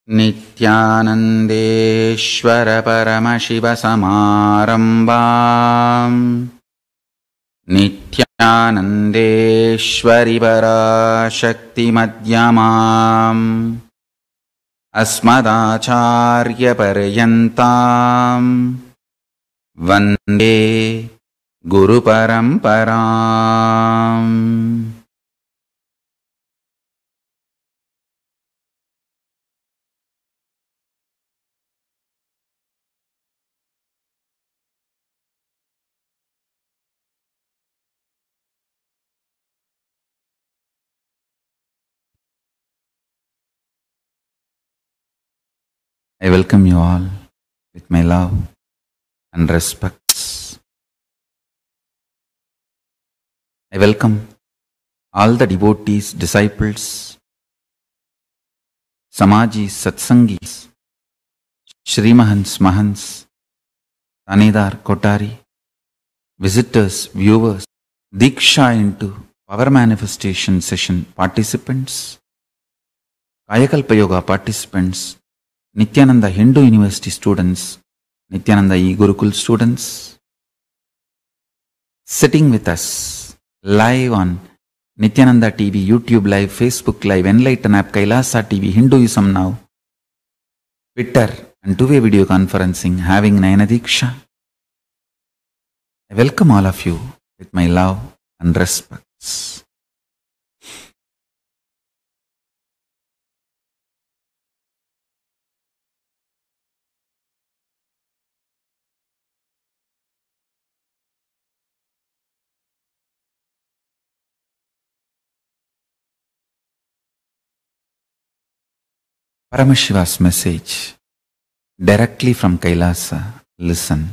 Nithyanandeshwara Paramashivasamārambām Nithyanandeshwari Parashakti Madhyamām Asmadacharya Paryantam Vande Guru Paramparam. I welcome you all with my love and respects. I welcome all the devotees, disciples, Samajis, Satsangis, Shrimahans, Mahans, Tanidar, Kotari, visitors, viewers, Diksha into Power Manifestation Session participants, Kayakalpa Yoga participants, Nithyananda Hindu University students, Nithyananda E-Gurukul students, sitting with us live on Nithyananda TV, YouTube Live, Facebook Live, Enlighten App, Kailasa TV, Hinduism Now, Twitter and two-way video conferencing, having Nayana Diksha. I welcome all of you with my love and respects. Paramashiva's message directly from Kailasa. Listen.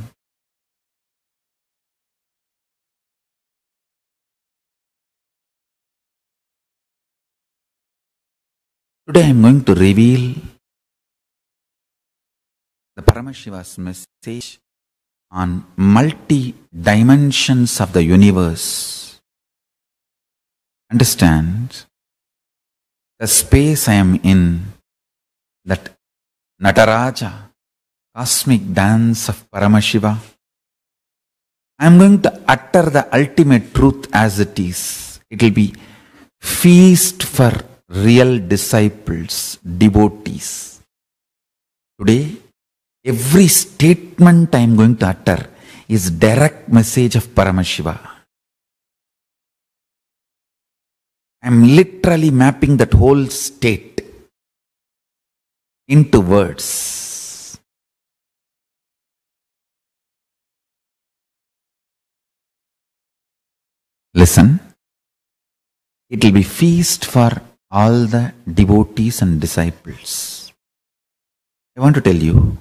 Today I am going to reveal the Paramashiva's message on multi-dimensions of the universe. Understand the space I am in, that Nataraja, cosmic dance of Paramashiva. I am going to utter the ultimate truth as it is. It will be feast for real disciples, devotees. Today, every statement I am going to utter is direct message of Paramashiva. I am literally mapping that whole state into words. Listen, it will be feast for all the devotees and disciples. I want to tell you,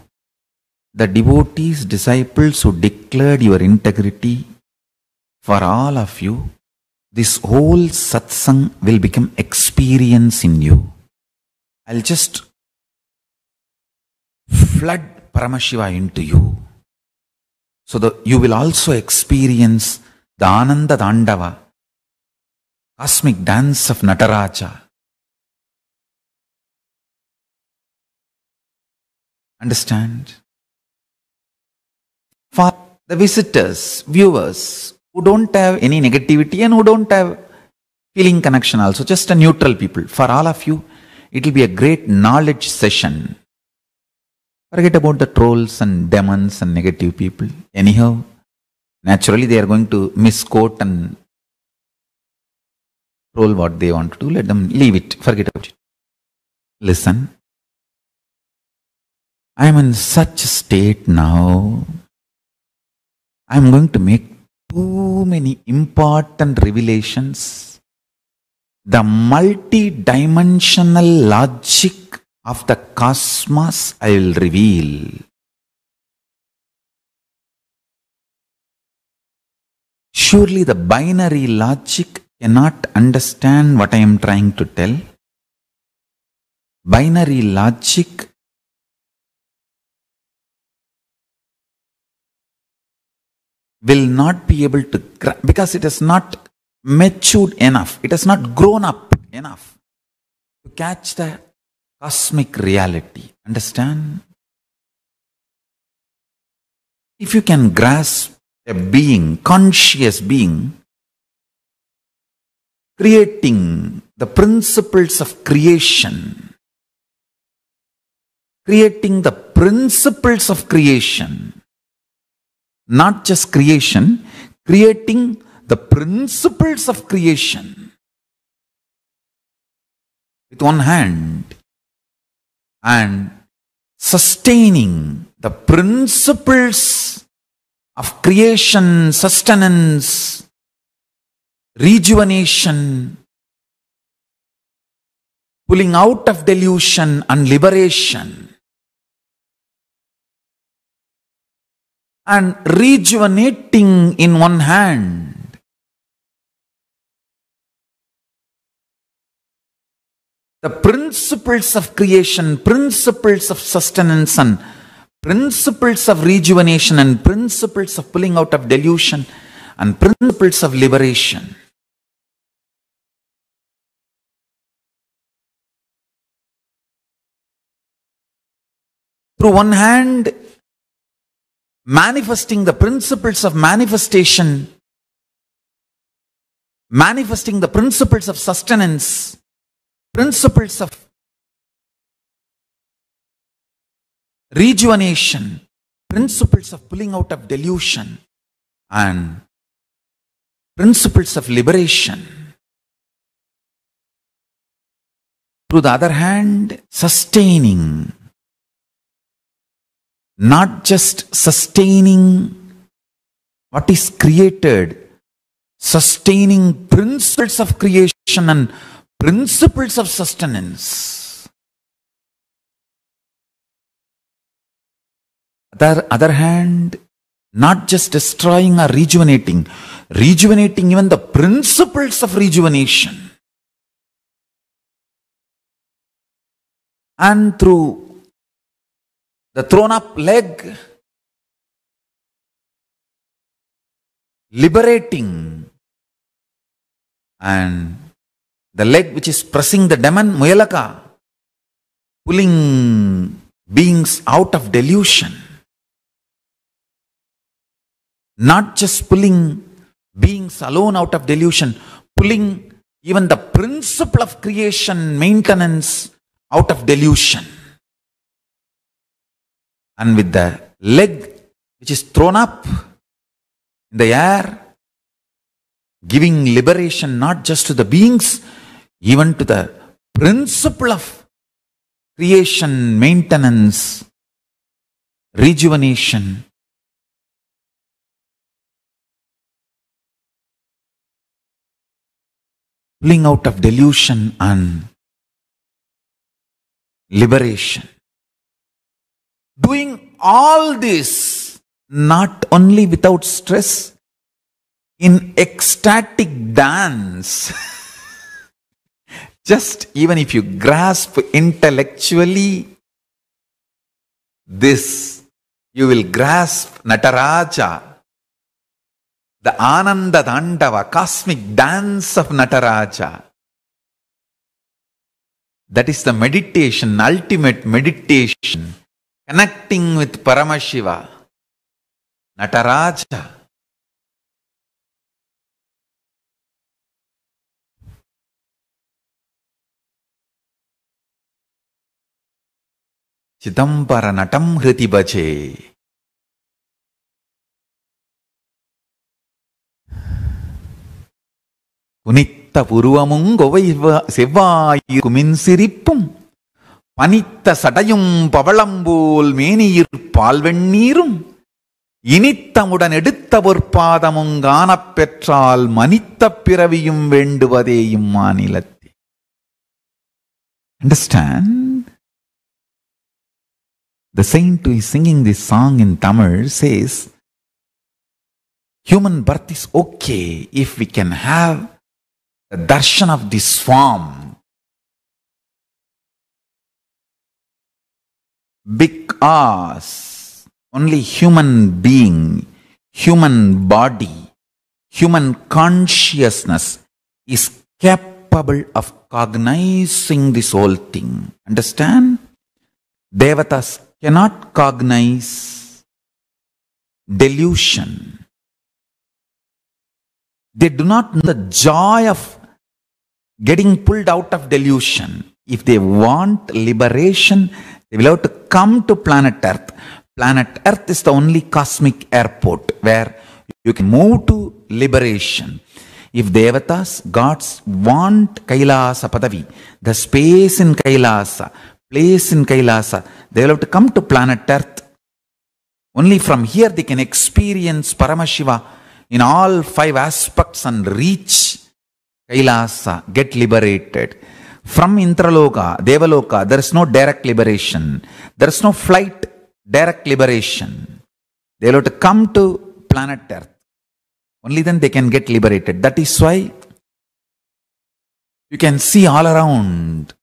the devotees, disciples who declared your integrity, for all of you, this whole satsang will become experience in you. I'll just flood Paramashiva into you, so that you will also experience the Ananda Tandava, cosmic dance of Nataraja. Understand? For the visitors, viewers, who don't have any negativity and who don't have feeling connection also, just a neutral people, for all of you, it will be a great knowledge session. Forget about the trolls and demons and negative people. Anyhow, naturally they are going to misquote and troll what they want to do. Let them leave it. Forget about it. Listen. I am in such a state now. I am going to make too many important revelations. The multi-dimensional logic of the cosmos I will reveal. Surely the binary logic cannot understand what I am trying to tell. Binary logic will not be able to, because it is not matured enough, it has not grown up enough to catch the cosmic reality. Understand? If you can grasp a being, conscious being, creating the principles of creation, creating the principles of creation, not just creation, creating the principles of creation with one hand and sustaining the principles of creation, sustenance, rejuvenation, pulling out of delusion and liberation, and rejuvenating in one hand, the principles of creation, principles of sustenance, and principles of rejuvenation, and principles of pulling out of delusion, and principles of liberation. Through one hand, manifesting the principles of manifestation, manifesting the principles of sustenance, principles of rejuvenation, principles of pulling out of delusion, and principles of liberation. Through the other hand, sustaining, not just sustaining what is created, sustaining principles of creation and principles of sustenance. Other hand, not just destroying or rejuvenating, rejuvenating even the principles of rejuvenation. And through the thrown up leg, liberating, and the leg which is pressing the demon, Muyalaka, pulling beings out of delusion. Not just pulling beings alone out of delusion, pulling even the principle of creation, maintenance out of delusion. And with the leg which is thrown up in the air, giving liberation not just to the beings, even to the principle of creation, maintenance, rejuvenation. Pulling out of delusion and liberation. Doing all this not only without stress, in ecstatic dance. Just even if you grasp intellectually this, you will grasp Nataraja, the Ananda Tandava, cosmic dance of Nataraja. That is the meditation, ultimate meditation, connecting with Paramashiva, Nataraja. Chidambara natam hriti bhaje. Kunitta puruvamung govai sevvayi kumin sirippum. Panitta sadayum pavalambol meniyir palvenneerum. Inithamudan edutha porpadamung gaanappetral manitta piraviyum venduvadeyum maanilatti. Understand? The saint who is singing this song in Tamil says, human birth is okay if we can have the darshan of this form. Because only human being, human body, human consciousness is capable incapable of cognizing this whole thing. Understand? Devatas cannot cognize delusion. They do not know the joy of getting pulled out of delusion. If they want liberation, they will have to come to planet Earth. Planet Earth is the only cosmic airport where you can move to liberation. If Devatas, gods, want Kailasa Padavi, the space in Kailasa, place in Kailasa, they will have to come to planet Earth. Only from here they can experience Paramashiva in all 5 aspects and reach Kailasa, get liberated. From Intraloka, Devaloka, there is no direct liberation. There is no flight, direct liberation. They will have to come to planet Earth. Only then they can get liberated. That is why you can see all around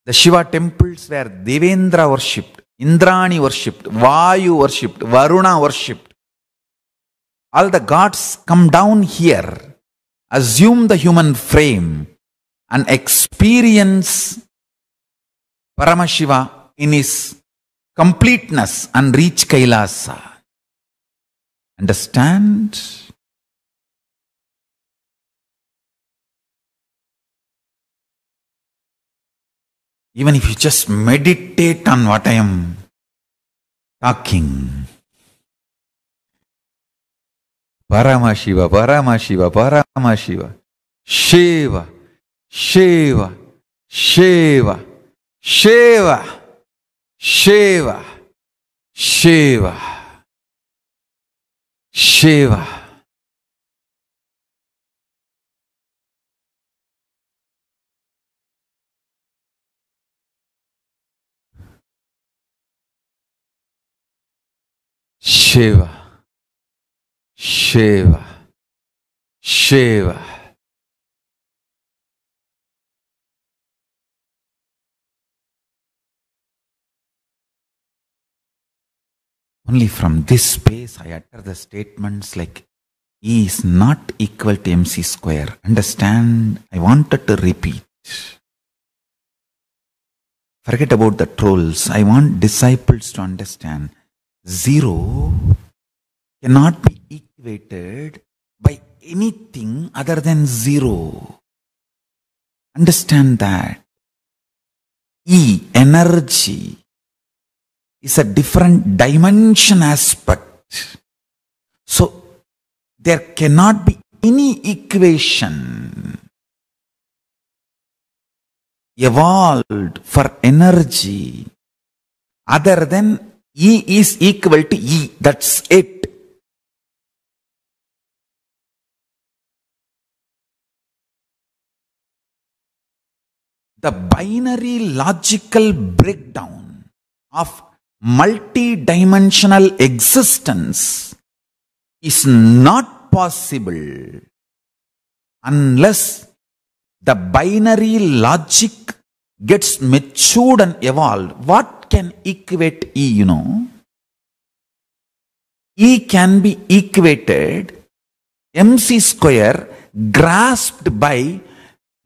the Shiva temples where Devendra worshipped, Indrani worshipped, Vayu worshipped, Varuna worshipped. All the gods come down here, assume the human frame and experience Paramashiva in his completeness and reach Kailasa. Understand? Even if you just meditate on what I am talking. Paramashiva, Paramashiva, Paramashiva. Shiva, Shiva, Shiva, Shiva, Shiva, Shiva, Shiva. Shiva, Shiva, Shiva. Only from this space I utter the statements like E is not equal to MC square. Understand? I wanted to repeat. Forget about the trolls. I want disciples to understand. 0 cannot be equated by anything other than 0. Understand that. E, energy, is a different dimension aspect. So, there cannot be any equation evolved for energy other than E is equal to E. That's it. The binary logical breakdown of multi-dimensional existence is not possible unless the binary logic gets matured and evolved. What can equate E, you know? E can be equated MC square grasped by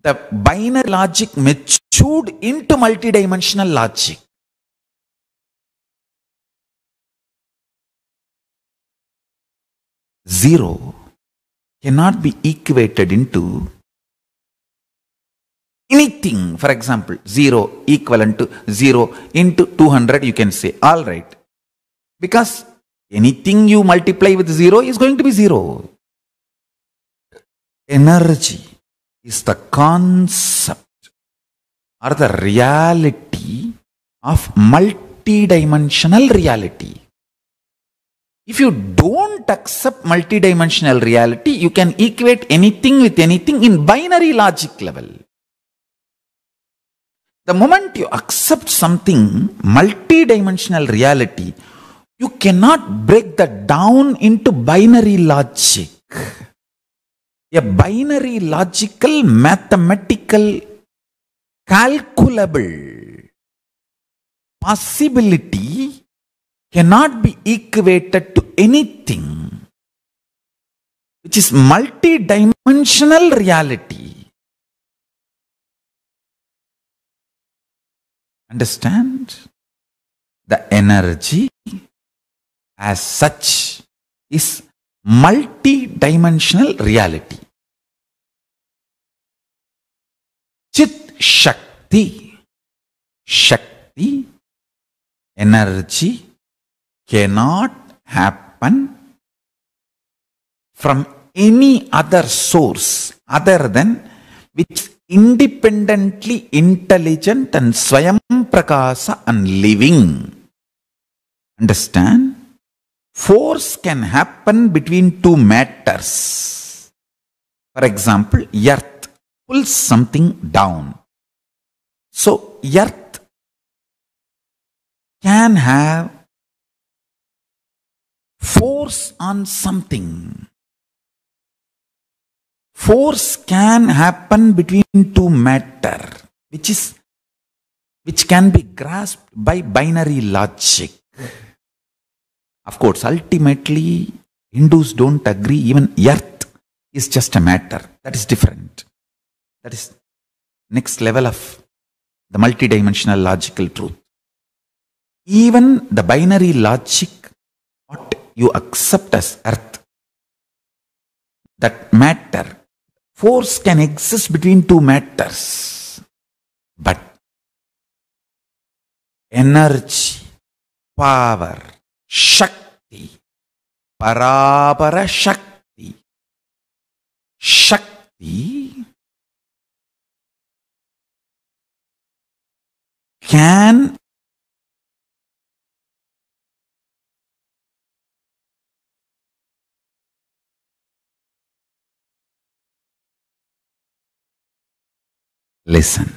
the binary logic matured into multidimensional logic. Zero cannot be equated into anything. For example, 0 equivalent to 0 into 200, you can say, all right. Because anything you multiply with 0 is going to be 0. Energy is the concept or the reality of multidimensional reality. If you don't accept multidimensional reality, you can equate anything with anything in binary logic level. The moment you accept something, multidimensional reality, you cannot break that down into binary logic. A binary logical, mathematical, calculable possibility cannot be equated to anything which is multidimensional reality. Understand? The energy as such is multi-dimensional reality. Chit Shakti. Shakti, energy, cannot happen from any other source other than which independently intelligent and Swayam Prakasa and living. Understand? Force can happen between two matters. For example, earth pulls something down. So, earth can have force on something. Force can happen between two matter, which can be grasped by binary logic. Of course, ultimately, Hindus don't agree. Even earth is just a matter. That is different. That is next level of the multidimensional logical truth. Even the binary logic, what you accept as earth, that matter, force can exist between two matters. But energy, power, Shakti, Parapara Shakti, Shakti can listen.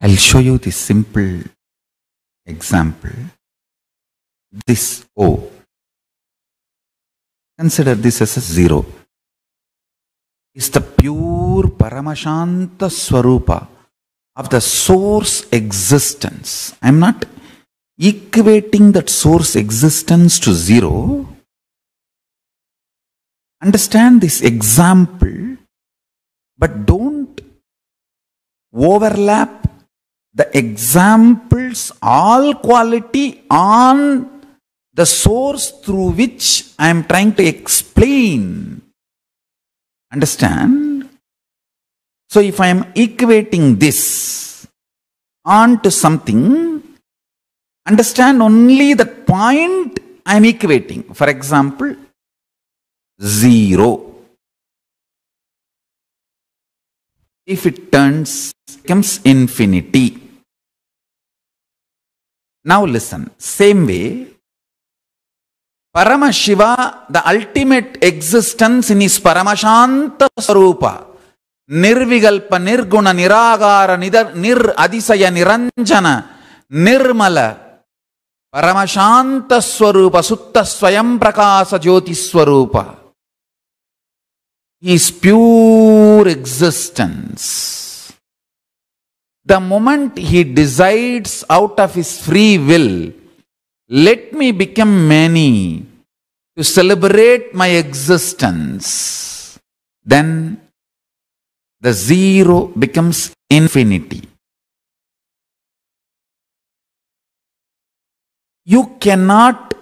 I'll show you this simple example. This O. Consider this as a 0. Is the pure Paramashanta Swarupa of the source existence. I am not equating that source existence to 0. Understand this example, but don't overlap the examples all quality on the source through which I am trying to explain. Understand? So if I am equating this onto something, understand only the point I am equating. For example, 0. If it becomes infinity. Now listen, same way, Paramashiva, the ultimate existence in his Paramashanta Swarupa, Nirvigalpa, Nirguna, Niragara, Nir Adisaya, Niranjana, Nirmala, Paramashanta Swarupa, Sutta Swayam Prakasa Jyoti Swarupa. He is pure existence. The moment he decides out of his free will, let me become many to celebrate my existence, then the 0 becomes infinity. You cannot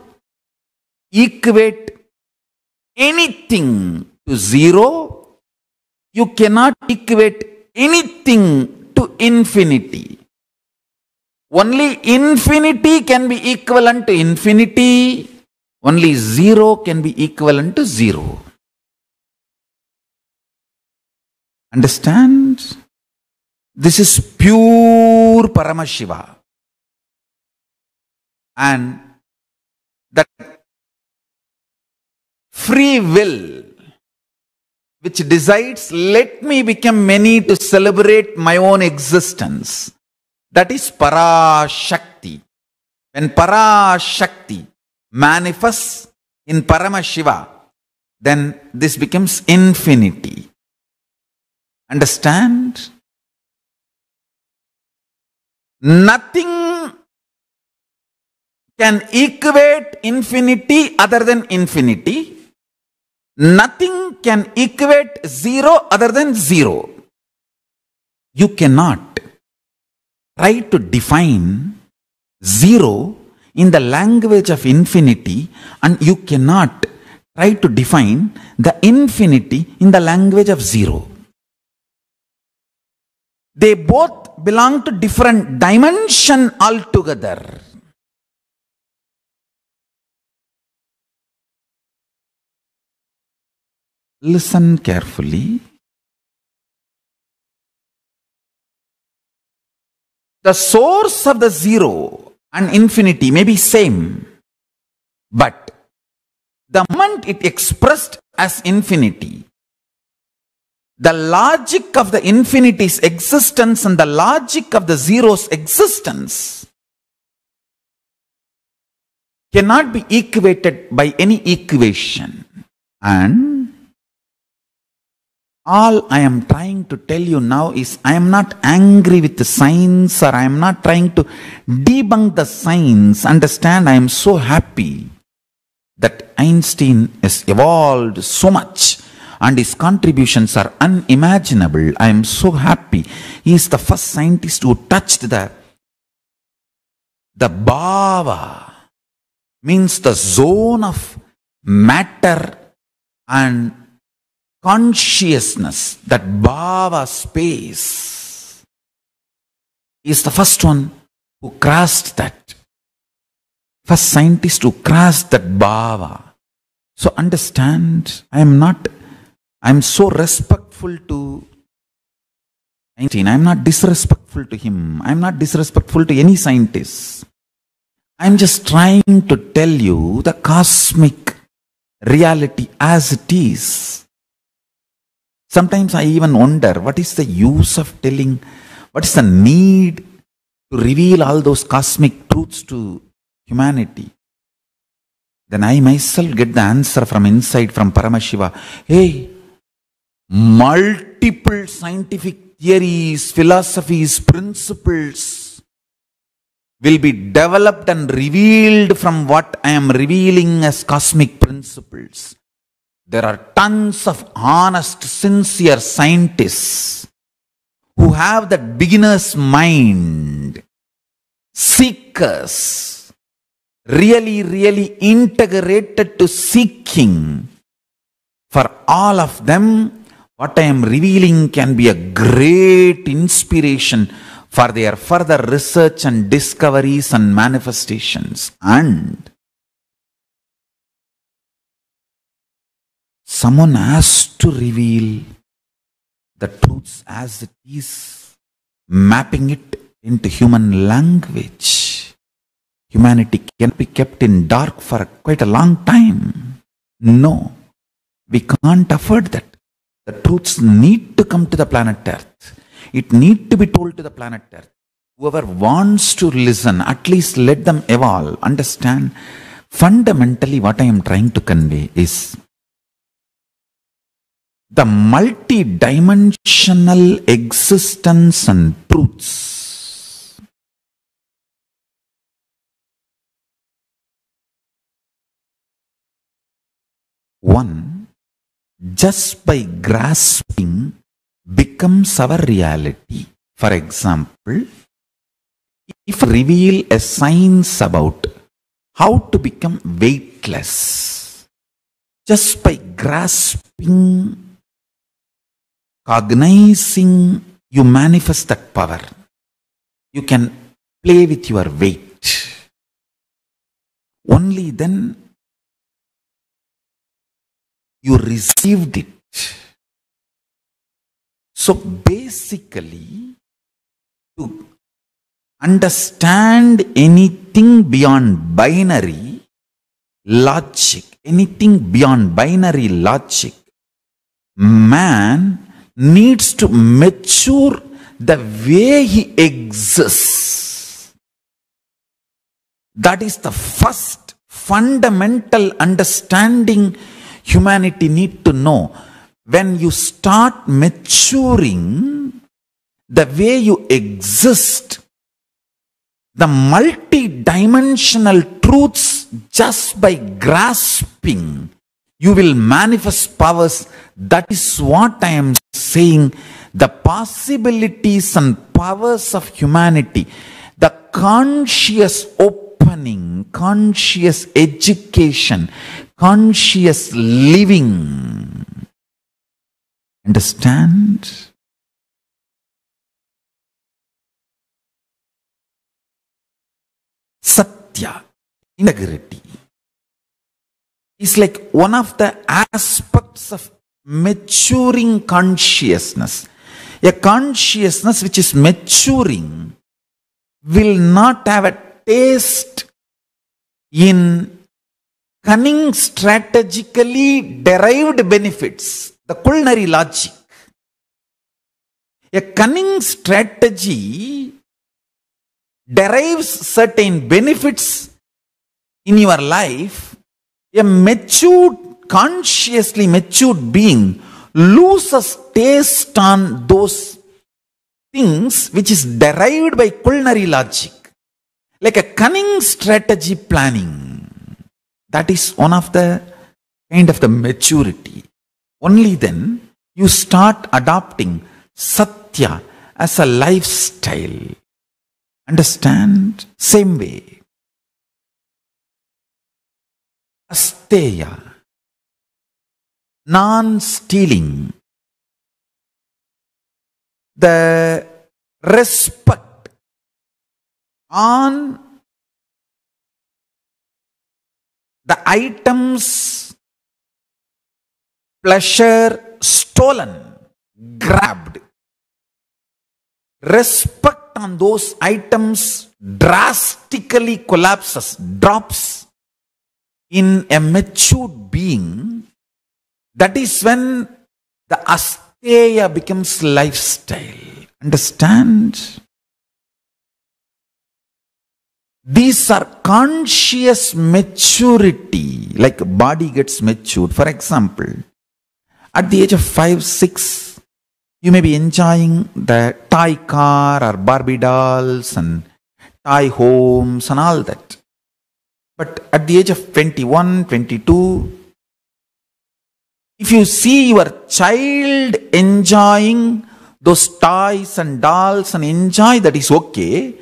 equate anything to 0. You cannot equate anything to infinity. Only infinity can be equivalent to infinity. Only 0 can be equivalent to 0. Understand? This is pure Paramashiva. And that free will which decides, let me become many to celebrate my own existence. That is Parashakti. When Parashakti, manifests in Paramashiva, then this becomes infinity. Understand? Nothing can equate infinity other than infinity. Nothing can equate zero other than zero. You cannot try to define zero in the language of infinity, and you cannot try to define the infinity in the language of zero. They both belong to different dimension altogether. Listen carefully. The source of the zero and infinity may be same, but the moment it expressed as infinity, the logic of the infinity's existence and the logic of the zero's existence cannot be equated by any equation. And all I am trying to tell you now is, I am not angry with the science, or I am not trying to debunk the science. Understand, I am so happy that Einstein has evolved so much and his contributions are unimaginable. I am so happy. He is the first scientist who touched the bhava, means the zone of matter and consciousness, that bhava space. He is the first one who crossed that. First scientist who crossed that bhava. So understand, I am so respectful to Einstein. I am not disrespectful to him. I am not disrespectful to any scientist. I am just trying to tell you the cosmic reality as it is. Sometimes I even wonder, what is the use of telling, what is the need to reveal all those cosmic truths to humanity? Then I myself get the answer from inside, from Paramashiva. Hey, multiple scientific theories, philosophies, principles will be developed and revealed from what I am revealing as cosmic principles. There are tons of honest, sincere scientists who have that beginner's mind, seekers, really integrated to seeking. For all of them, what I am revealing can be a great inspiration for their further research and discoveries and manifestations. And someone has to reveal the truths as it is, mapping it into human language. Humanity can be kept in dark for quite a long time. No, we can't afford that. The truths need to come to the planet Earth. It needs to be told to the planet Earth. Whoever wants to listen, at least let them evolve. Understand, fundamentally what I am trying to convey is the multi-dimensional existence and truths. One, just by grasping, becomes our reality. For example, if I reveal a science about how to become weightless, just by grasping, cognizing, you manifest that power. You can play with your weight. Only then you received it. So basically, to understand anything beyond binary logic, man needs to mature the way he exists. That is the first fundamental understanding humanity need to know. When you start maturing, the way you exist, the multi-dimensional truths, just by grasping, you will manifest powers. That is what I am saying. The possibilities and powers of humanity, the conscious opening, conscious education, conscious living. Understand? Satya, integrity, is like one of the aspects of maturing consciousness. A consciousness which is maturing will not have a taste in cunning, strategically derived benefits, the culinary logic. A cunning strategy derives certain benefits in your life. A matured, consciously matured being loses taste on those things which is derived by culinary logic, like a cunning strategy planning. That is one of the kind of the maturity. Only then you start adopting Satya as a lifestyle. Understand? Same way. Asteya, non-stealing, the respect on the items, pleasure stolen, grabbed. Respect on those items drastically collapses, drops in a matured being. That is when the asteya becomes lifestyle. Understand? These are conscious maturity, like body gets matured. For example, at the age of 5, 6, you may be enjoying the toy car or Barbie dolls and toy homes and all that. But at the age of 21, 22, if you see your child enjoying those toys and dolls and enjoy, that is okay.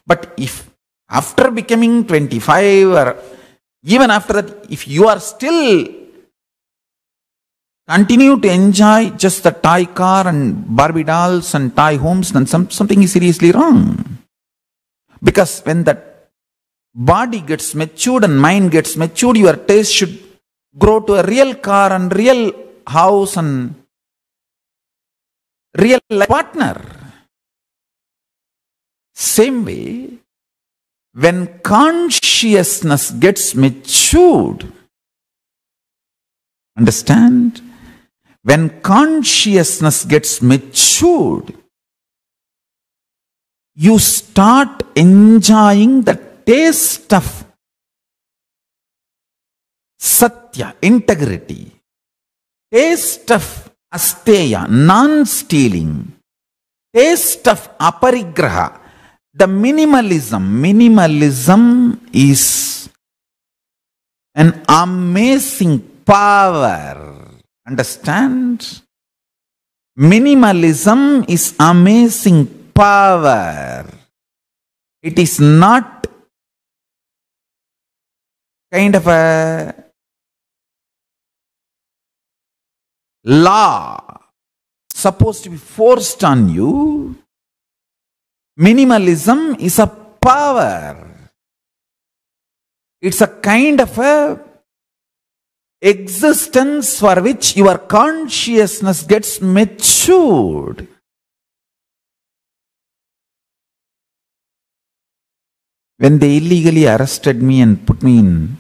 But if after becoming 25 or even after that, if you are still continue to enjoy just the toy car and Barbie dolls and toy homes, then something is seriously wrong. Because when that body gets matured and mind gets matured, your taste should grow to a real car and real house and real life partner. Same way, when consciousness gets matured, understand? When consciousness gets matured, you start enjoying the taste of Satya, integrity, taste of Asteya, non-stealing, taste of Aparigraha, the minimalism. Minimalism is an amazing power. Understand? Minimalism is amazing power. It is not kind of a law supposed to be forced on you. Minimalism is a power. It's a kind of a existence for which your consciousness gets matured. When they illegally arrested me and put me in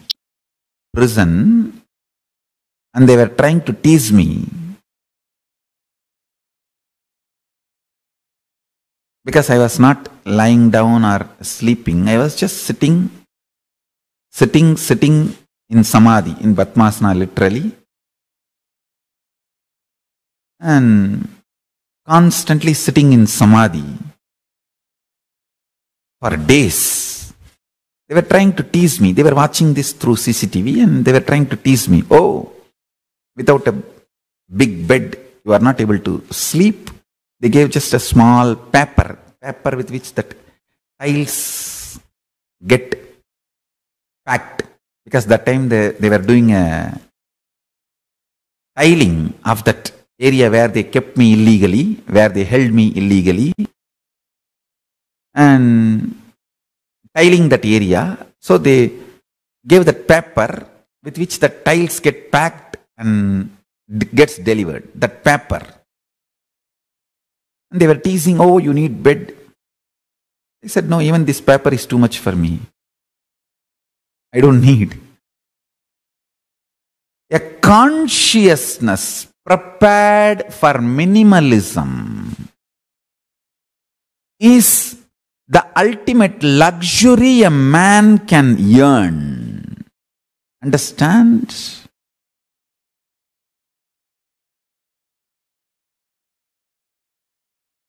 prison, and they were trying to tease me, because I was not lying down or sleeping, I was just sitting sitting in samadhi, in Padmasana literally, and constantly sitting in samadhi for days. They were trying to tease me. They were watching this through CCTV and they were trying to tease me. Oh, without a big bed, you are not able to sleep. They gave just a small paper with which that tiles get packed. Because that time they were doing a tiling of that area where they kept me illegally, where they held me illegally, and tiling that area. So they gave that paper with which the tiles get packed and gets delivered. That paper. And they were teasing, oh, you need bed. I said, no, even this paper is too much for me. I don't need. A consciousness prepared for minimalism is the ultimate luxury a man can earn. Understand?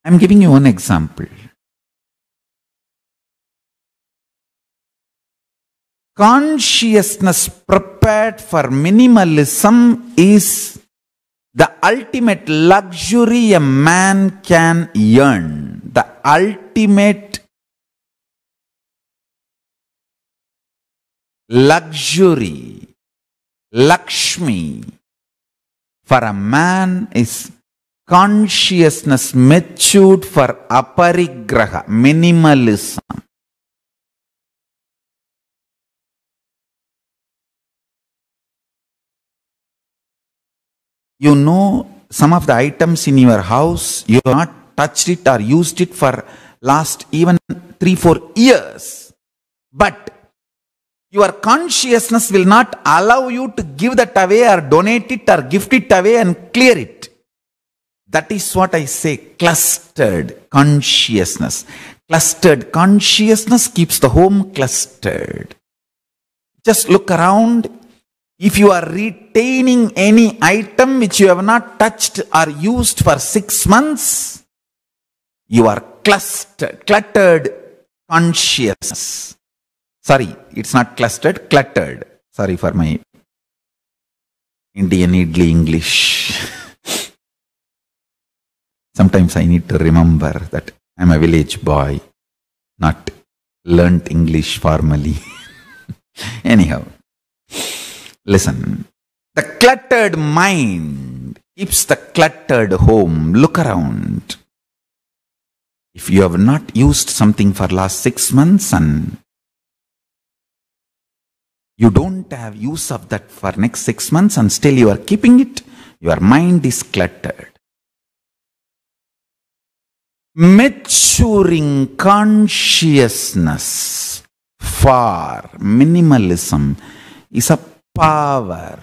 I'm giving you one example. Consciousness prepared for minimalism is the ultimate luxury a man can earn. The ultimate luxury, Lakshmi, for a man is consciousness matured for aparigraha, minimalism. You know, some of the items in your house, you have not touched it or used it for last even 3-4 years. But your consciousness will not allow you to give that away or donate it or gift it away and clear it. That is what I say, clustered consciousness. Clustered consciousness keeps the home clustered. Just look around. If you are retaining any item which you have not touched or used for 6 months, you are cluttered consciousness. Sorry, it's not clustered, cluttered. Sorry for my Indian idli English. Sometimes I need to remember that I'm a village boy, not learnt English formally. Anyhow. Listen, the cluttered mind keeps the cluttered home. Look around. If you have not used something for last 6 months and you don't have use of that for next 6 months and still you are keeping it, your mind is cluttered. Maturing consciousness for minimalism is a power.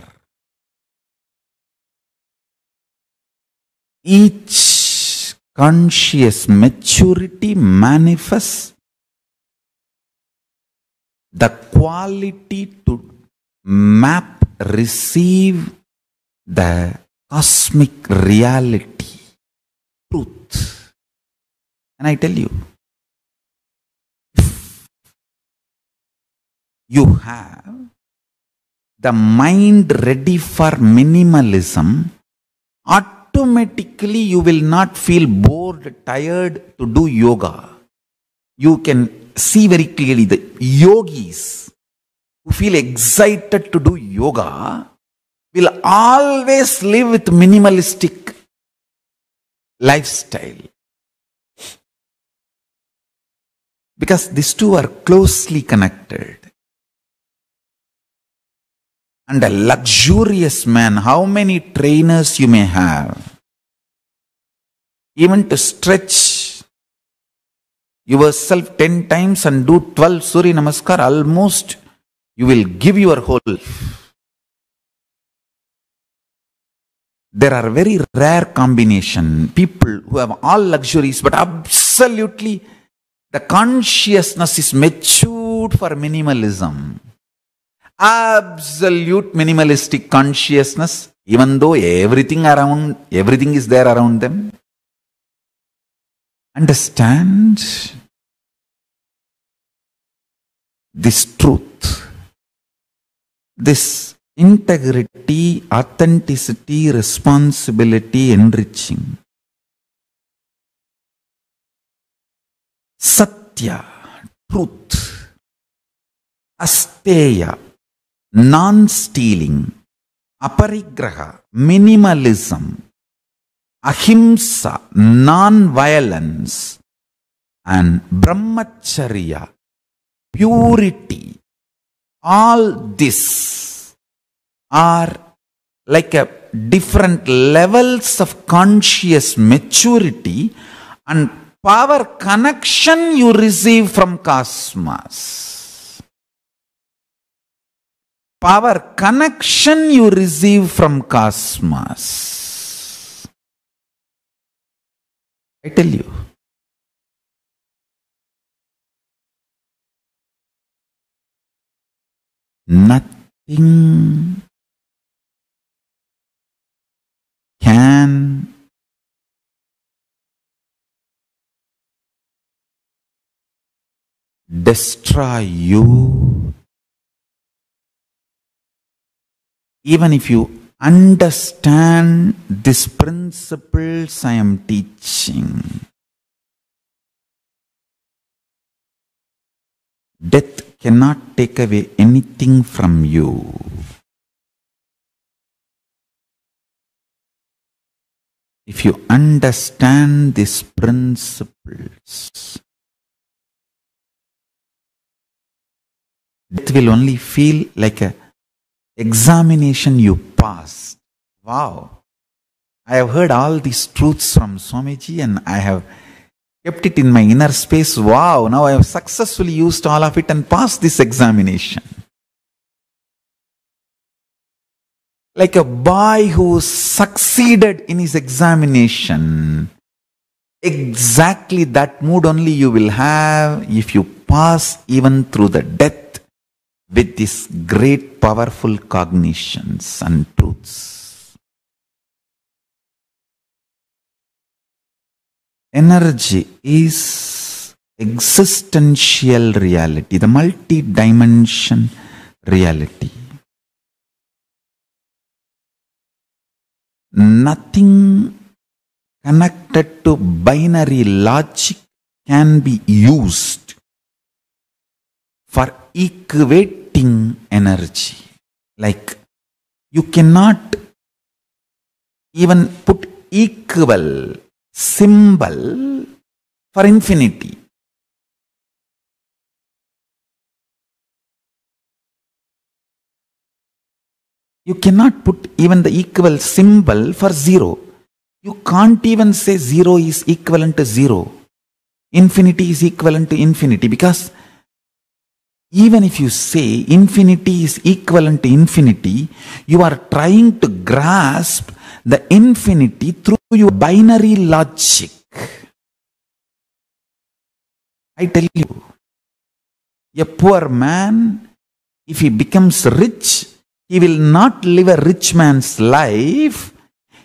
Each conscious maturity manifests the quality to map, receive the cosmic reality, truth. And I tell you, you have the mind ready for minimalism, automatically you will not feel bored, tired to do yoga. You can see very clearly the yogis who feel excited to do yoga will always live with minimalistic lifestyle. Because these two are closely connected. And a luxurious man, how many trainers you may have, even to stretch yourself 10 times and do 12 Surya Namaskar, almost you will give your whole life. There are very rare combination, people who have all luxuries, but absolutely the consciousness is matured for minimalism. absolute minimalistic consciousness, even though everything is there around them. Understand this truth, this integrity, authenticity, responsibility, enriching. Satya, truth. Asteya, non-stealing. Aparigraha, minimalism. Ahimsa, non-violence. And brahmacharya, purity. All this are like a different levels of conscious maturity and power connection you receive from cosmos. Power connection you receive from cosmos. I tell you. Nothing can destroy you even if you understand these principles I am teaching. Death cannot take away anything from you. If you understand these principles, death will only feel like an examination you passed. Wow! I have heard all these truths from Swamiji and I have kept it in my inner space. Wow! Now I have successfully used all of it and passed this examination. Like a boy who succeeded in his examination. Exactly that mood only you will have if you pass even through the death with these great powerful cognitions and truths. Energy is existential reality, the multi-dimension reality. Nothing connected to binary logic can be used for equating energy. Like you cannot even put equal symbol for infinity. You cannot put even the equal symbol for zero. You can't even say zero is equivalent to zero. Infinity is equivalent to infinity, because even if you say infinity is equivalent to infinity, you are trying to grasp the infinity through your binary logic. I tell you, a poor man, if he becomes rich, he will not live a rich man's life.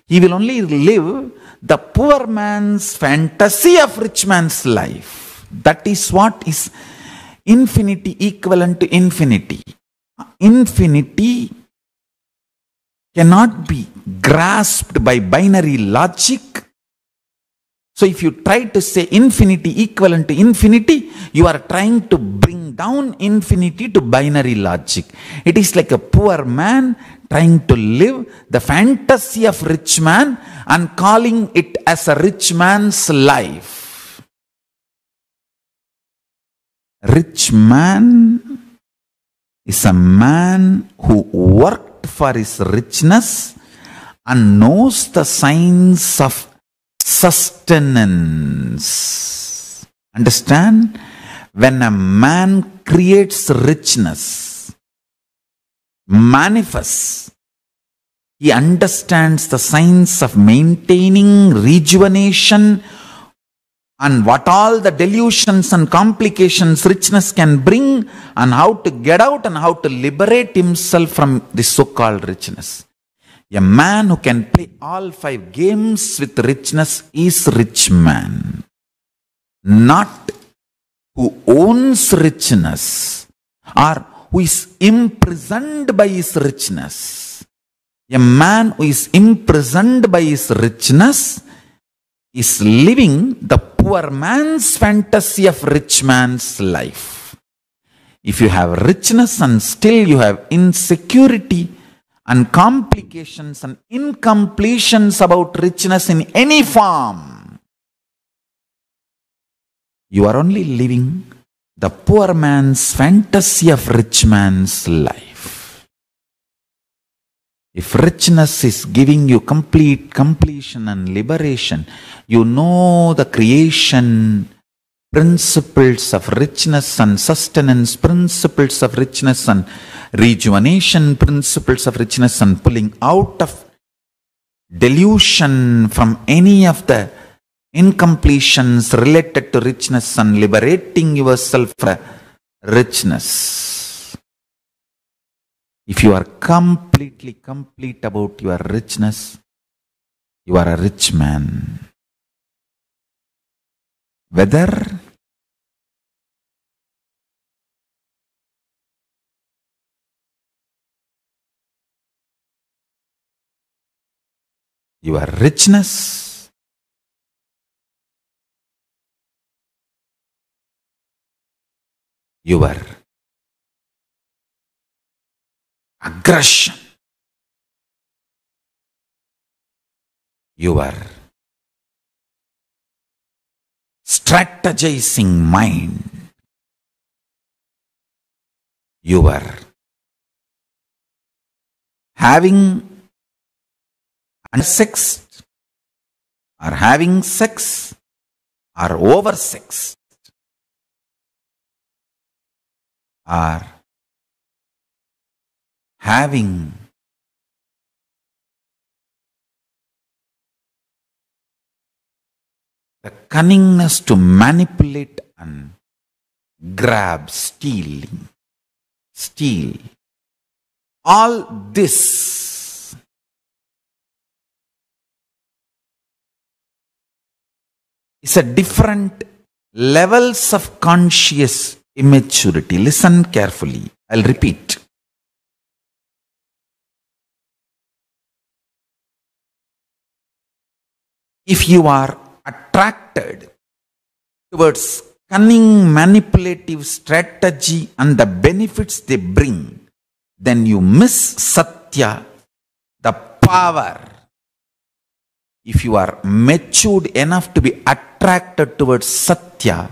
He will only live the poor man's fantasy of rich man's life. That is what is infinity equivalent to infinity. Infinity cannot be grasped by binary logic. So if you try to say infinity equivalent to infinity, you are trying to bring down infinity to binary logic. It is like a poor man trying to live the fantasy of rich man and calling it as a rich man's life. Rich man is a man who worked for his richness and knows the signs of sustenance. Understand? When a man creates richness, manifests, he understands the signs of maintaining rejuvenation and what all the delusions and complications richness can bring, and how to get out and how to liberate himself from this so-called richness. A man who can play all 5 games with richness is rich man, not who owns richness or who is imprisoned by his richness. A man who is imprisoned by his richness is living the poor man's fantasy of rich man's life. If you have richness and still you have insecurity and complications and incompletions about richness in any form, you are only living the poor man's fantasy of rich man's life. If richness is giving you complete completion and liberation, you know the creation principles of richness and sustenance principles of richness and rejuvenation principles of richness, and pulling out of delusion from any of the incompletions related to richness and liberating yourself from richness. If you are completely complete about your richness, you are a rich man. Whether your richness your aggression, your strategizing mind, your having unsexed or having sex or oversexed or having the cunningness to manipulate and grab, steal. All this is a different levels of conscious immaturity. Listen carefully. I'll repeat. If you are attracted towards cunning manipulative strategy and the benefits they bring, then you miss Satya, the power. If you are matured enough to be attracted towards Satya,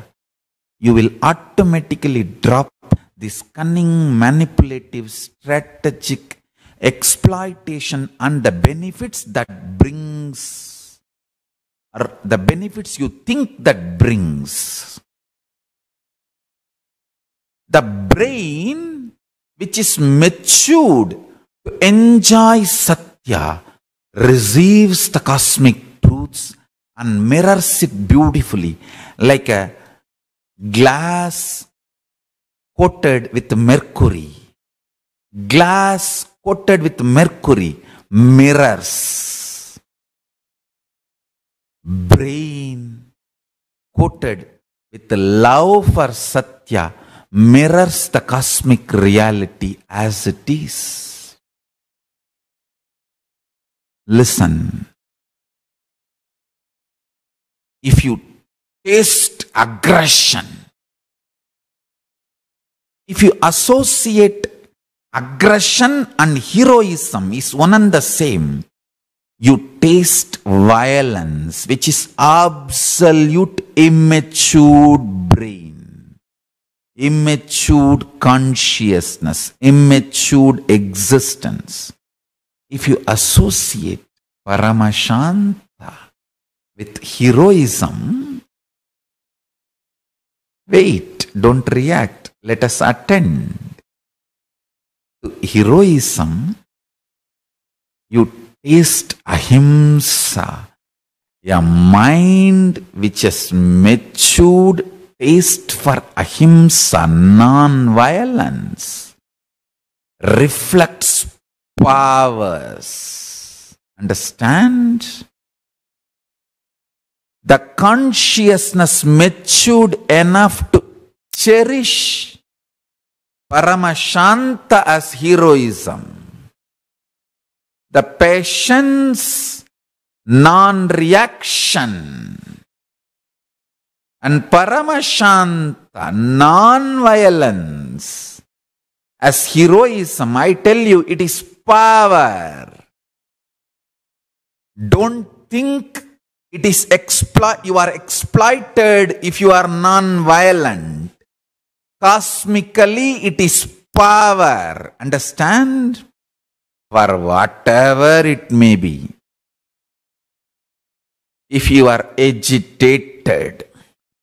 you will automatically drop this cunning manipulative strategic exploitation and the benefits that brings, or the benefits you think that brings. The brain, which is matured to enjoy Satya, receives the cosmic truths and mirrors it beautifully, like a glass coated with mercury. Glass coated with mercury mirrors. Brain coated with love for Satya mirrors the cosmic reality as it is. Listen. If you taste aggression, if you associate aggression and heroism is one and the same, you taste violence, which is absolute immature brain, immature consciousness, immature existence. If you associate Paramashanta with heroism, wait, don't react, let us attend. To heroism, you taste ahimsa, A mind which has matured taste for ahimsa, non-violence, reflects powers. Understand? The consciousness matured enough to cherish Paramashanta as heroism. The patience, non-reaction, and Paramashanta, non-violence as heroism. I tell you, it is power. Don't think it is you are exploited if you are non-violent. Cosmically, it is power. Understand? For whatever it may be. If you are agitated,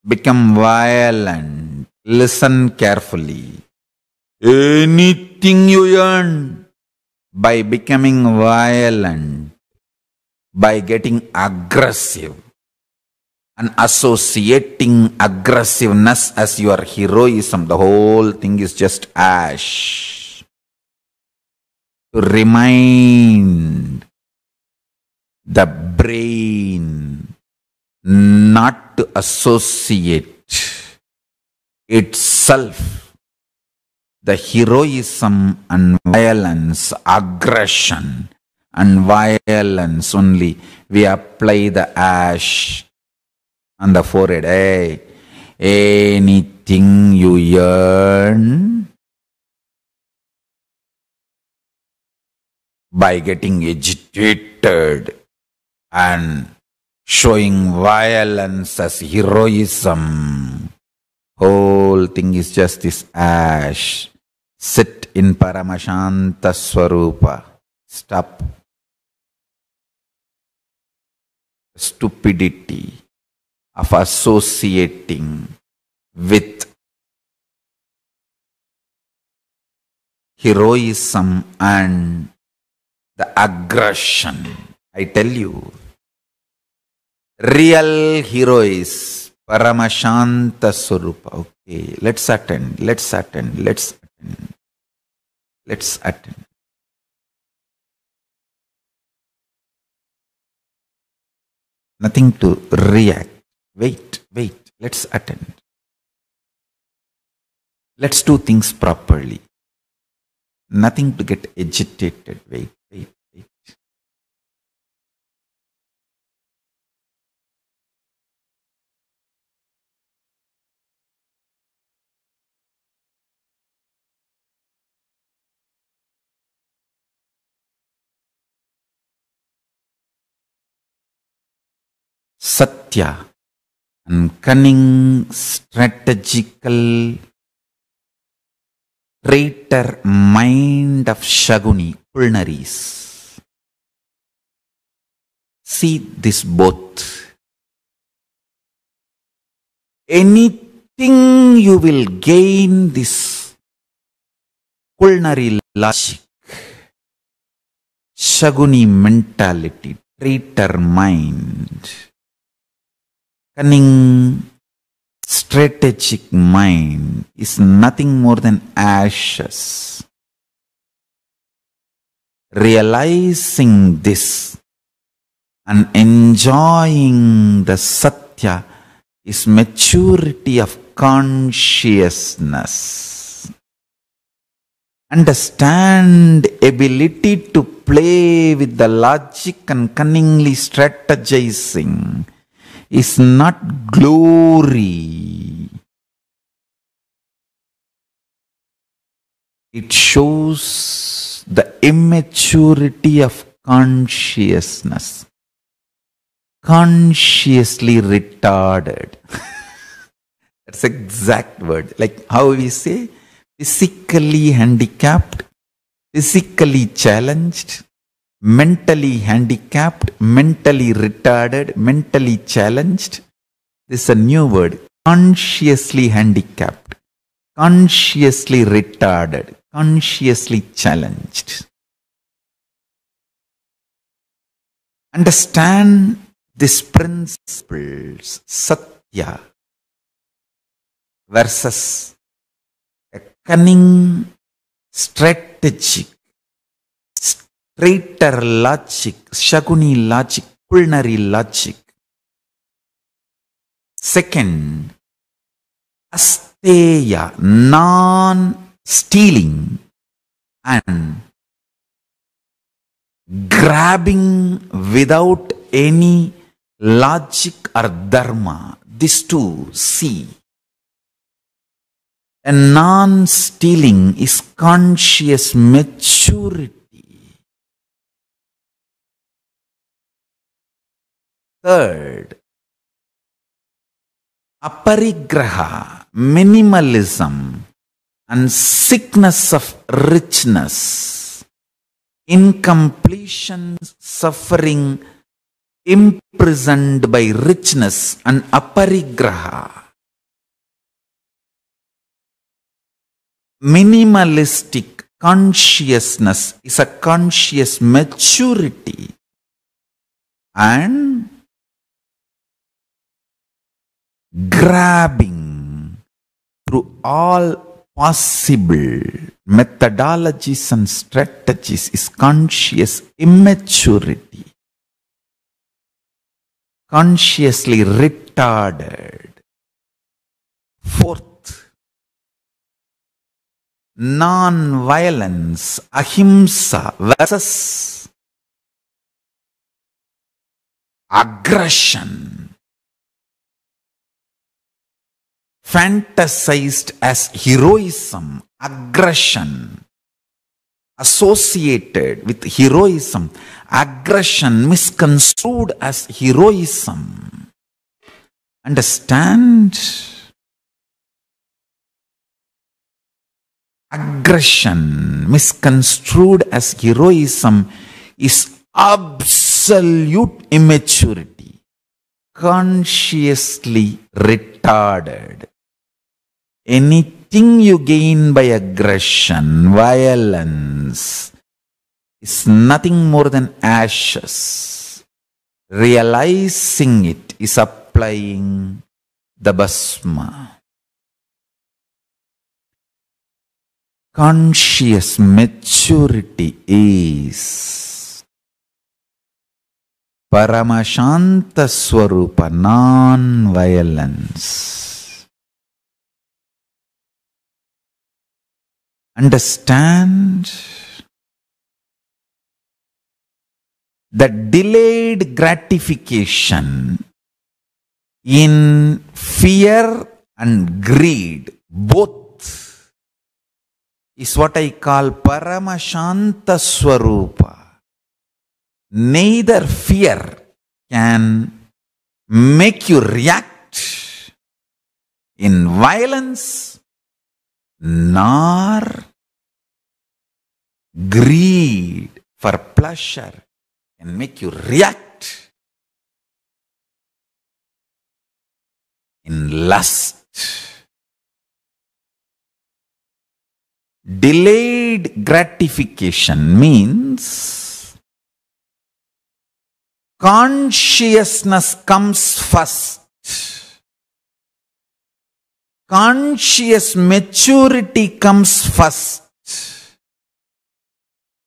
become violent, listen carefully. Anything you earn by becoming violent, by getting aggressive and associating aggressiveness as your heroism, the whole thing is just ash. To remind the brain not to associate itself, the heroism and violence, aggression and violence only. We apply the ash on the forehead. Hey, anything you earn by getting agitated and showing violence as heroism, whole thing is just this ash. Sit in Paramashanta Swarupa. Stop. Stupidity of associating with heroism and the aggression. I tell you, real hero is Paramashanta Swarupa. Okay, let's attend. Nothing to react. Wait. Let's attend. Let's do things properly. Nothing to get agitated. Wait. Satya and cunning, strategical, traitor mind of Shaguni, culinaries. See this both. Anything you will gain this culinary logic, Shaguni mentality, traitor mind, cunning, strategic mind is nothing more than ashes. Realizing this and enjoying the Satya is maturity of consciousness. Understand, ability to play with the logic and cunningly strategizing is not glory. It shows the immaturity of consciousness. Consciously retarded. That's the exact word. Like how we say, physically handicapped, physically challenged, mentally handicapped, mentally retarded, mentally challenged. This is a new word. Consciously handicapped, consciously retarded, consciously challenged. Understand These principles, Satya versus a cunning, strategic, straighter logic, Shaguni logic, culinary logic. Second, Asteya, non-stealing and grabbing without any logic or dharma. These two, see. A non-stealing is conscious maturity. Third, aparigraha, minimalism and sickness of richness, incompletion, suffering, imprisoned by richness and aparigraha. Minimalistic consciousness is a conscious maturity, and grabbing through all possible methodologies and strategies is conscious immaturity, consciously retarded. Fourth, non-violence, ahimsa versus aggression, fantasized as heroism, aggression, associated with heroism, aggression misconstrued as heroism. Understand? Aggression misconstrued as heroism is absolute immaturity, consciously retarded. Anything you gain by aggression, violence, is nothing more than ashes. Realizing it is applying the bhasma. Conscious maturity is Paramashanta Swarupa, non-violence. Understand that delayed gratification in fear and greed, both, is what I call Paramashanta Swarupa. Neither fear can make you react in violence, nor greed for pleasure can make you react in lust. Delayed gratification means consciousness comes first. Conscious maturity comes first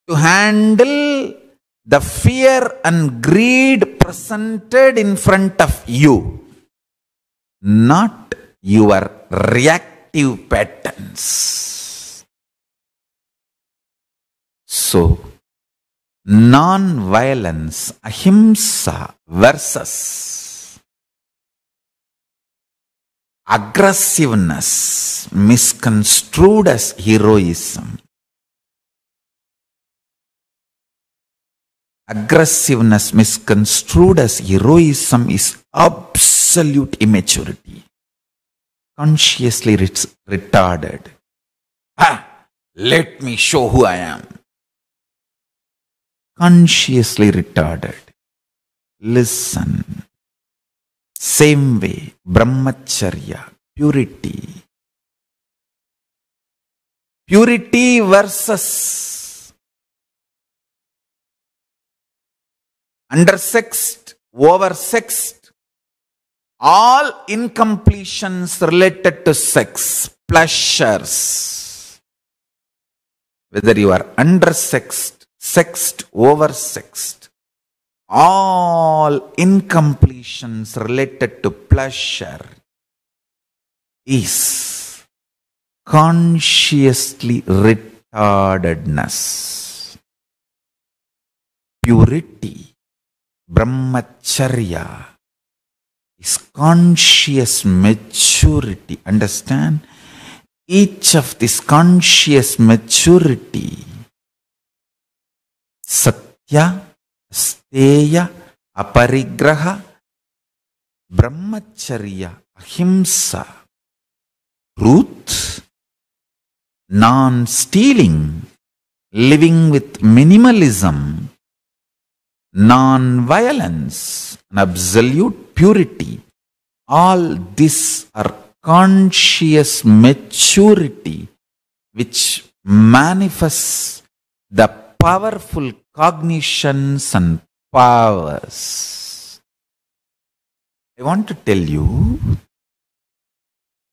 to handle the fear and greed presented in front of you, not your reactive patterns. So, non-violence, ahimsa versus aggressiveness misconstrued as heroism. Aggressiveness misconstrued as heroism is absolute immaturity, consciously retarded. Let me show who I am. Consciously retarded. Listen. Same way, brahmacharya, purity. Purity versus undersexed oversexed, all incompletions related to sex, pleasures, whether you are undersexed, sexed, oversexed, all incompletions related to pleasure is consciously retardedness. Purity, brahmacharya, is conscious maturity. Understand? Each of this conscious maturity, satya, steya, aparigraha, brahmacharya, ahimsa, truth, non-stealing, living with minimalism, non-violence, and absolute purity. All these are conscious maturity which manifests the powerful cognitions and powers. I want to tell you,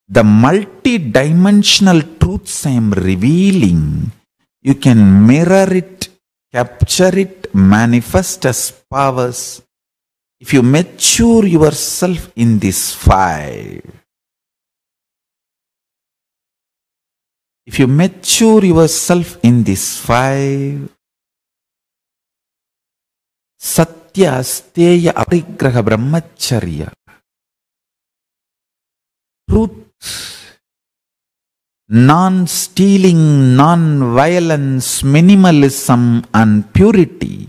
the multi-dimensional truths I am revealing, you can mirror it, capture it, manifest as powers if you mature yourself in these five. If you mature yourself in these five, satya, steya, aparigraha, brahmacharya, truth, non-stealing, non-violence, minimalism and purity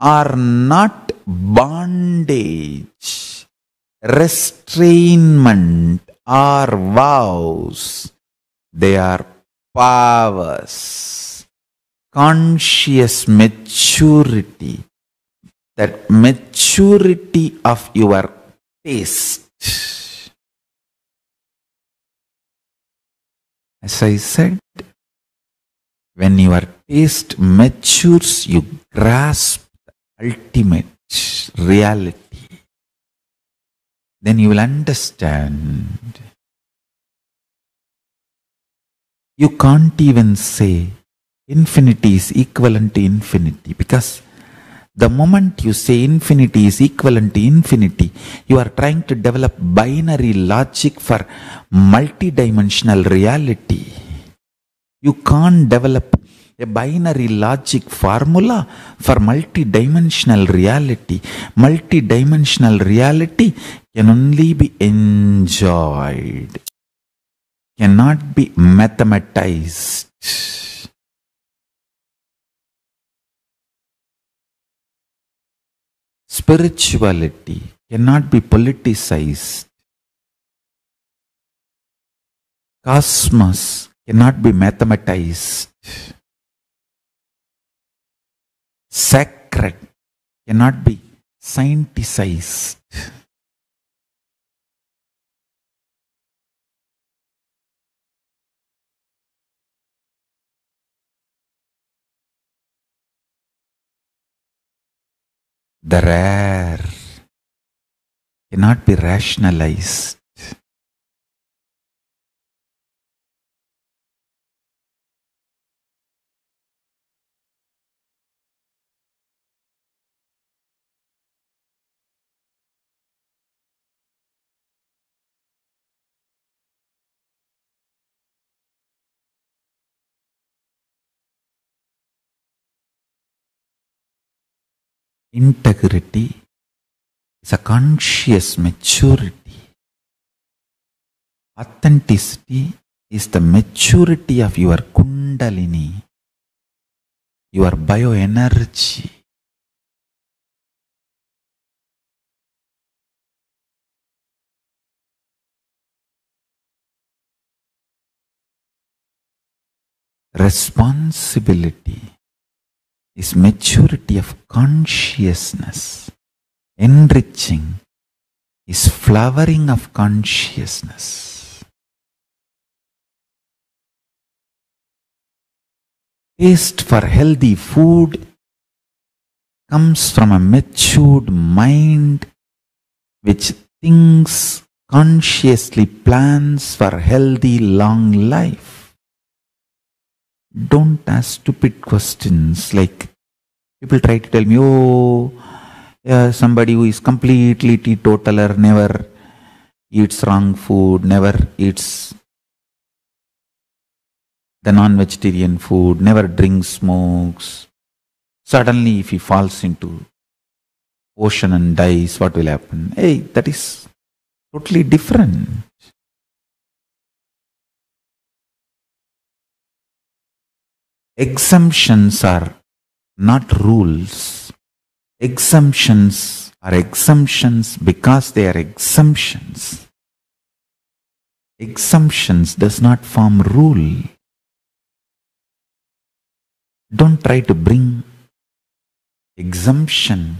are not bondage, restrainment or vows. They are powers, conscious maturity, that maturity of your taste. As I said, when your taste matures, you grasp the ultimate reality. Then you will understand. You can't even say infinity is equivalent to infinity, because the moment you say infinity is equivalent to infinity, you are trying to develop binary logic for multidimensional reality. You can't develop a binary logic formula for multidimensional reality. Multidimensional reality can only be enjoyed, cannot be mathematized. Spirituality cannot be politicized. Cosmos cannot be mathematized. Sacred cannot be scienticized. The rare cannot be rationalized. Integrity is a conscious maturity. Authenticity is the maturity of your kundalini, your bioenergy. Responsibility is maturity of consciousness. Enriching is flowering of consciousness. Taste for healthy food comes from a matured mind which thinks consciously, plans for healthy long life. Don't ask stupid questions like people try to tell me, oh, yeah, somebody who is completely teetotaler, never eats wrong food, never eats the non-vegetarian food, never drinks, smokes. Suddenly if he falls into ocean and dies, what will happen? Hey, that is totally different. Exemptions are not rules. Exemptions are exemptions because they are exemptions. Exemptions does not form rule. Don't try to bring exemption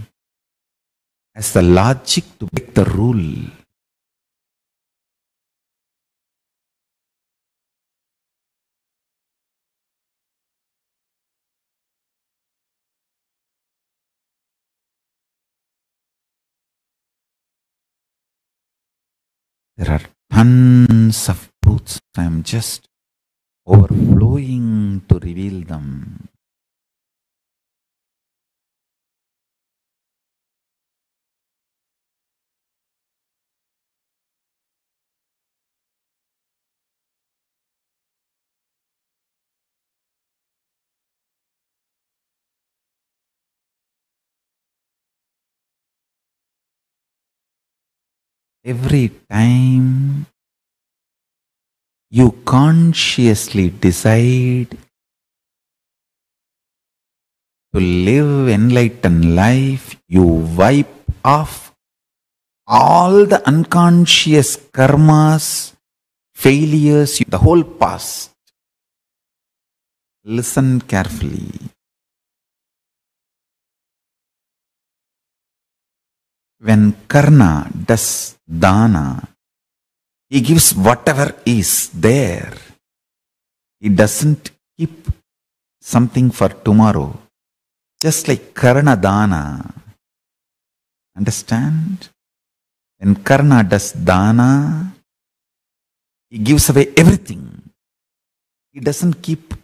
as the logic to break the rule. There are tons of truths. I am just overflowing to reveal them. Every time you consciously decide to live enlightened life, you wipe off all the unconscious karmas, failures, the whole past. Listen carefully. When Karna does dana, he gives whatever is there. He doesn't keep something for tomorrow. Just like Karna dana. Understand? When Karna does dana, he gives away everything. He doesn't keep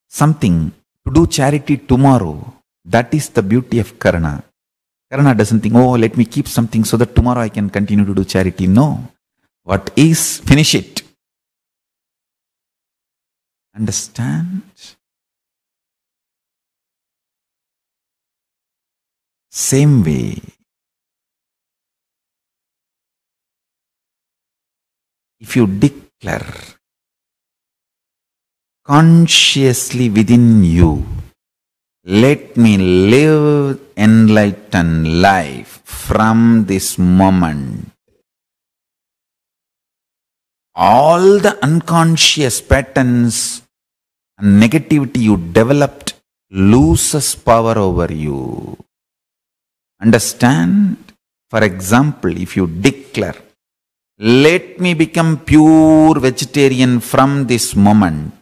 something to do charity tomorrow. That is the beauty of Karna. Karna doesn't think, oh, let me keep something so that tomorrow I can continue to do charity. No. What is, finish it. Understand? Same way, if you declare consciously within you, let me live enlightened life from this moment. All the unconscious patterns and negativity you developed loses power over you. Understand? For example, if you declare, let me become pure vegetarian from this moment,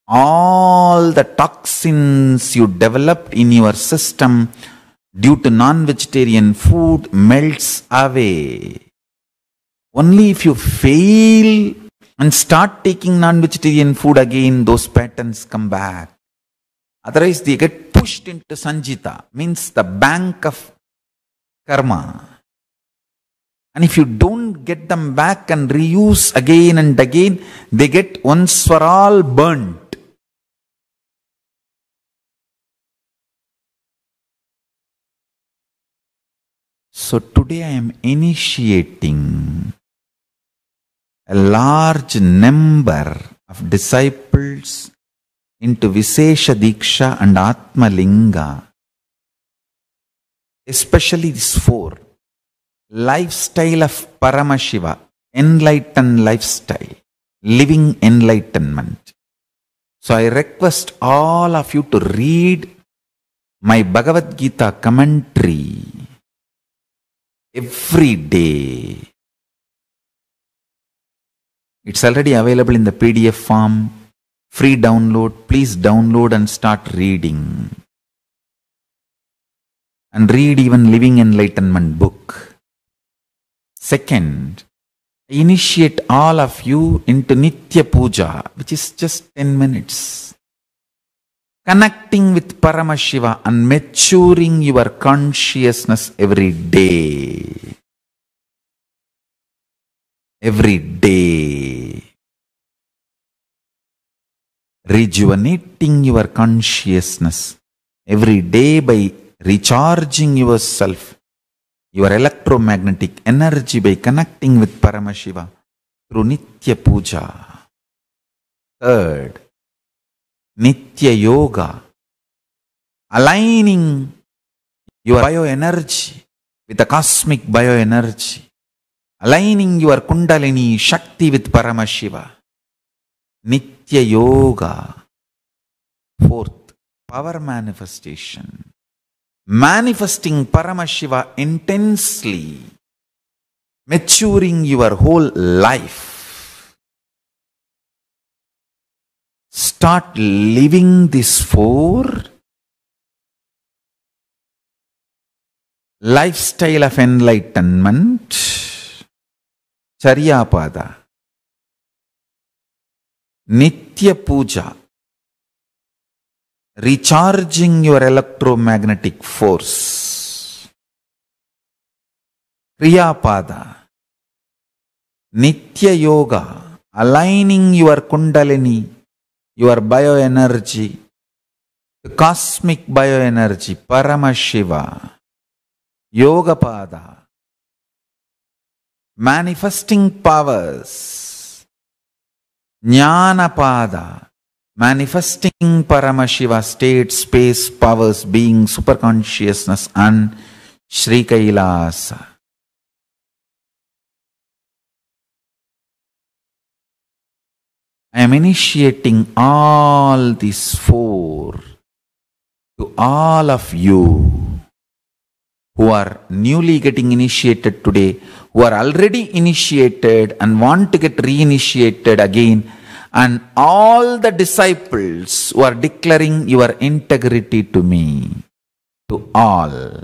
all the toxins you developed in your system due to non-vegetarian food melts away. Only if you fail and start taking non-vegetarian food again, those patterns come back. Otherwise, they get pushed into Sanjita, means the bank of karma. And if you don't get them back and reuse again and again, they get once for all burnt. So today I am initiating a large number of disciples into Vishesha Diksha and Atma Linga. Especially these four. Lifestyle of Paramashiva, enlightened lifestyle, living enlightenment. So I request all of you to read my Bhagavad Gita commentary every day. It's already available in the PDF form, free download. Please download and start reading. and read even Living Enlightenment book. Second, I initiate all of you into Nitya Puja, which is just 10 minutes. Connecting with Paramashiva and maturing your consciousness every day. Every day. Rejuvenating your consciousness every day by recharging yourself, your electromagnetic energy by connecting with Paramashiva through Nitya Puja. Third, Nitya Yoga, aligning your bioenergy with the cosmic bioenergy, aligning your Kundalini Shakti with Paramashiva. Nitya Yoga. Fourth, power manifestation. Manifesting Paramashiva intensely, maturing your whole life. Start living this four. Lifestyle of enlightenment. Charyapada. Nitya Puja. Recharging your electromagnetic force. Kriyapada. Nitya Yoga. Aligning your Kundalini, your bioenergy, the cosmic bioenergy, Paramashiva. Yogapada. Manifesting powers. Jnanapada. Manifesting Paramashiva state, space, powers, being, superconsciousness and Sri Kailasa. I am initiating all these four to all of you who are newly getting initiated today, who are already initiated and want to get reinitiated again, and all the disciples who are declaring your integrity to me, to all.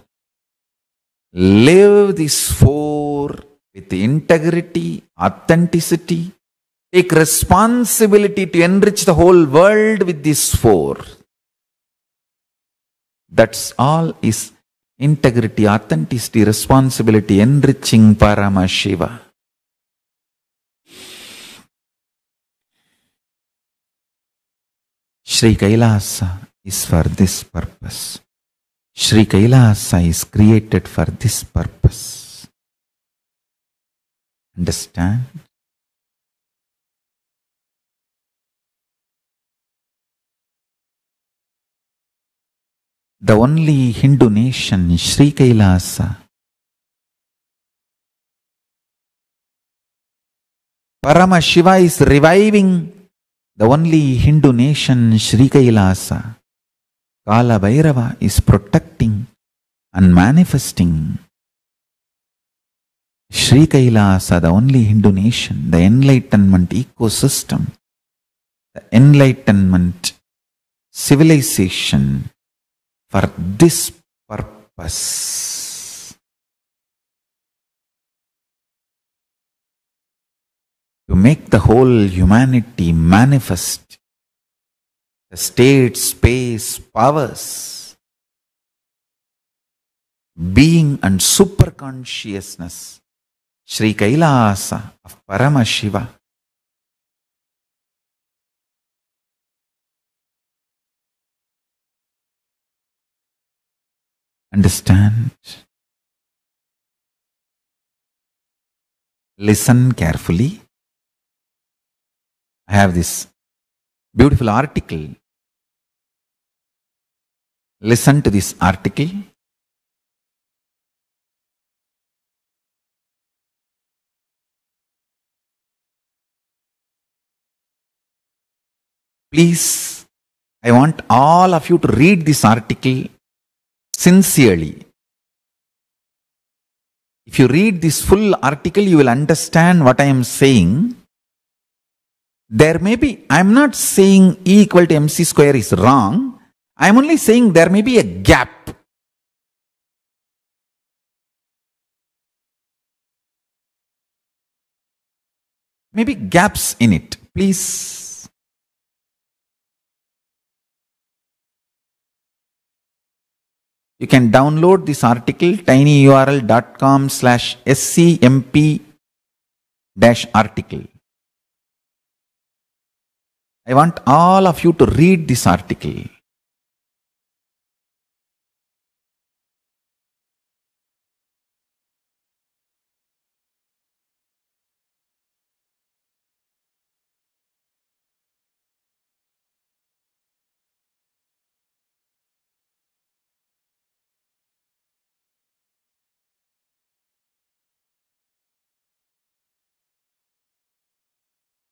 Live these four with integrity, authenticity. Take responsibility to enrich the whole world with these four. That's all is integrity, authenticity, responsibility, enriching Paramashiva. Sri Kailasa is for this purpose. Sri Kailasa is created for this purpose. Understand? The only Hindu nation, Sri Kailasa. Paramashiva is reviving the only Hindu nation, Sri Kailasa. Kala Bhairava is protecting and manifesting. Sri Kailasa, the only Hindu nation, the enlightenment ecosystem, the enlightenment civilization for this purpose. To make the whole humanity manifest the state, space, powers, being and super consciousness, Sri Kailasa of Paramashiva. Understand? Listen carefully. I have this beautiful article. Listen to this article. Please, I want all of you to read this article sincerely. If you read this full article, you will understand what I am saying. There may be, I am not saying E equal to MC square is wrong. I am only saying there may be a gap. maybe gaps in it. Please. You can download this article, tinyurl.com/scmp-article. I want all of you to read this article.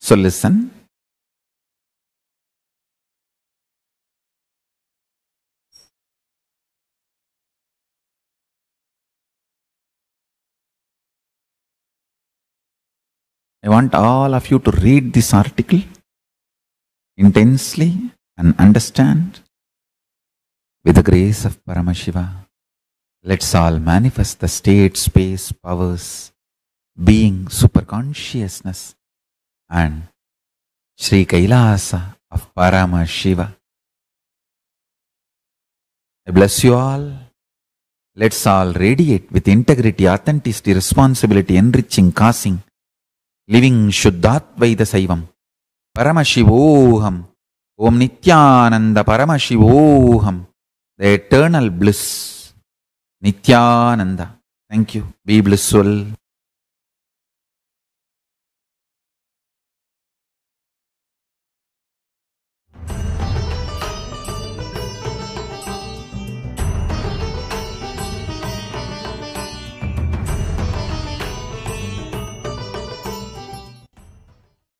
So listen. I want all of you to read this article intensely and understand. With the grace of Paramashiva, let's all manifest the state, space, powers, being, superconsciousness, and Sri Kailasa of Paramashiva. I bless you all. Let's all radiate with integrity, authenticity, responsibility, enriching, causing, living Shuddhatvaida Saivam. Paramashivoham. Om Nithyananda Paramashivoham. The eternal bliss. Nithyananda. Thank you. Be blissful.